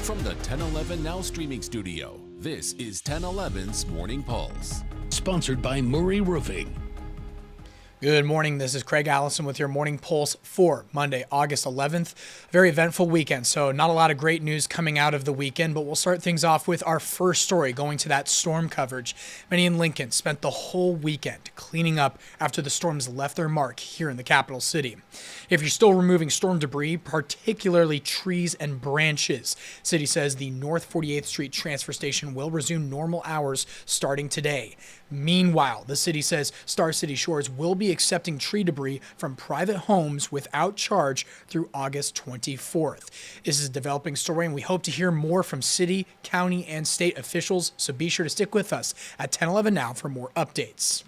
From the 1011 Now streaming studio, this is 1011's Morning Pulse. Sponsored by Murray Roofing. Good morning. This is Craig Allison with your Morning Pulse for Monday, August 11th. Very eventful weekend, so not a lot of great news coming out of the weekend, but we'll start things off with our first story, going to that storm coverage. Many in Lincoln spent the whole weekend cleaning up after the storms left their mark here in the capital city. If you're still removing storm debris, particularly trees and branches, city says the North 48th Street transfer station will resume normal hours starting today. Meanwhile, the city says Star City Shores will be accepting tree debris from private homes without charge through August 24th. This is a developing story, and we hope to hear more from city, county, and state officials, so be sure to stick with us at 1011 Now for more updates.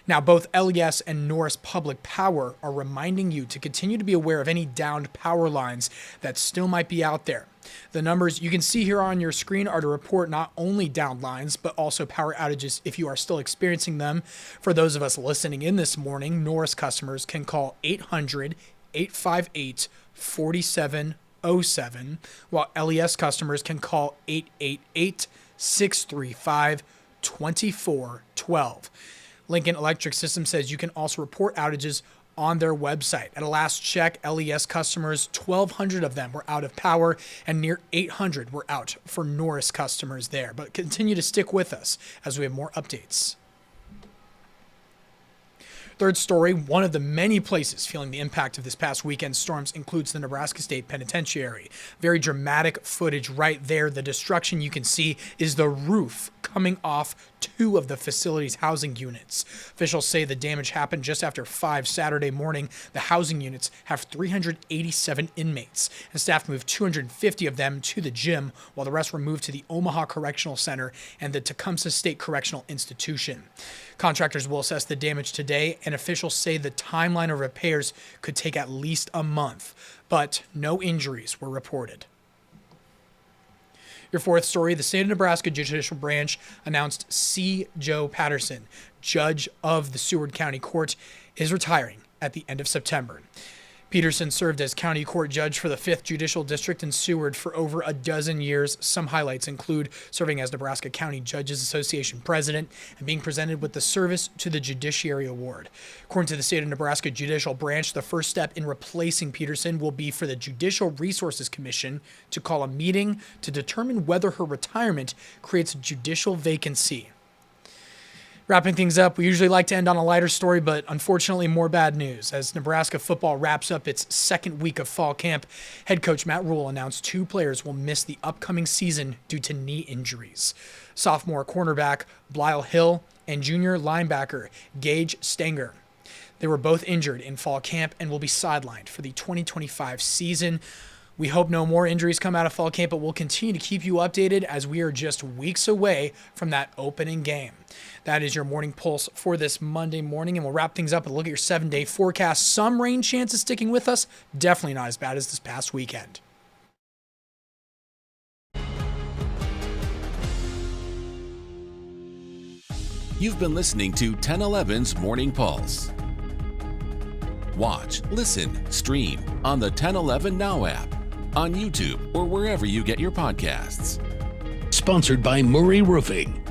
Now, both LES and Norris Public Power are reminding you to continue to be aware of any downed power lines that still might be out there. The numbers you can see here on your screen are to report not only downed lines, but also power outages if you are still experiencing them. For those of us listening in this morning, Norris customers can call 800-858-4707, while LES customers can call 888-635-2412. Lincoln Electric System says you can also report outages on their website. At a last check, LES customers, 1,200 of them were out of power and near 800 were out for Norris customers there. But continue to stick with us as we have more updates. Third story, one of the many places feeling the impact of this past weekend's storms includes the Nebraska State Penitentiary. Very dramatic footage right there. The destruction you can see is the roof coming off two of the facility's housing units. Officials say the damage happened just after 5 Saturday morning. The housing units have 387 inmates, and staff moved 250 of them to the gym, while the rest were moved to the Omaha Correctional Center and the Tecumseh State Correctional Institution. Contractors will assess the damage today, and officials say the timeline of repairs could take at least a month, but no injuries were reported. Your fourth story, the state of Nebraska Judicial Branch announced C. Joe Patterson, judge of the Seward County Court, is retiring at the end of September. Peterson served as county court judge for the 5th Judicial District in Seward for over a dozen years. Some highlights include serving as Nebraska County Judges Association president and being presented with the Service to the Judiciary Award. According to the state of Nebraska Judicial Branch, the first step in replacing Peterson will be for the Judicial Resources Commission to call a meeting to determine whether her retirement creates a judicial vacancy. Wrapping things up, we usually like to end on a lighter story, but unfortunately more bad news. As Nebraska football wraps up its second week of fall camp, head coach Matt Rhule announced 2 players will miss the upcoming season due to knee injuries. Sophomore cornerback Blyle Hill and junior linebacker Gage Stanger. They were both injured in fall camp and will be sidelined for the 2025 season. We hope no more injuries come out of fall camp, but we'll continue to keep you updated as we are just weeks away from that opening game. That is your Morning Pulse for this Monday morning, and we'll wrap things up with a look at your 7-day forecast. Some rain chances sticking with us, definitely not as bad as this past weekend. You've been listening to 1011's Morning Pulse. Watch, listen, stream on the 1011 Now app, on YouTube, or wherever you get your podcasts. Sponsored by Murray Roofing.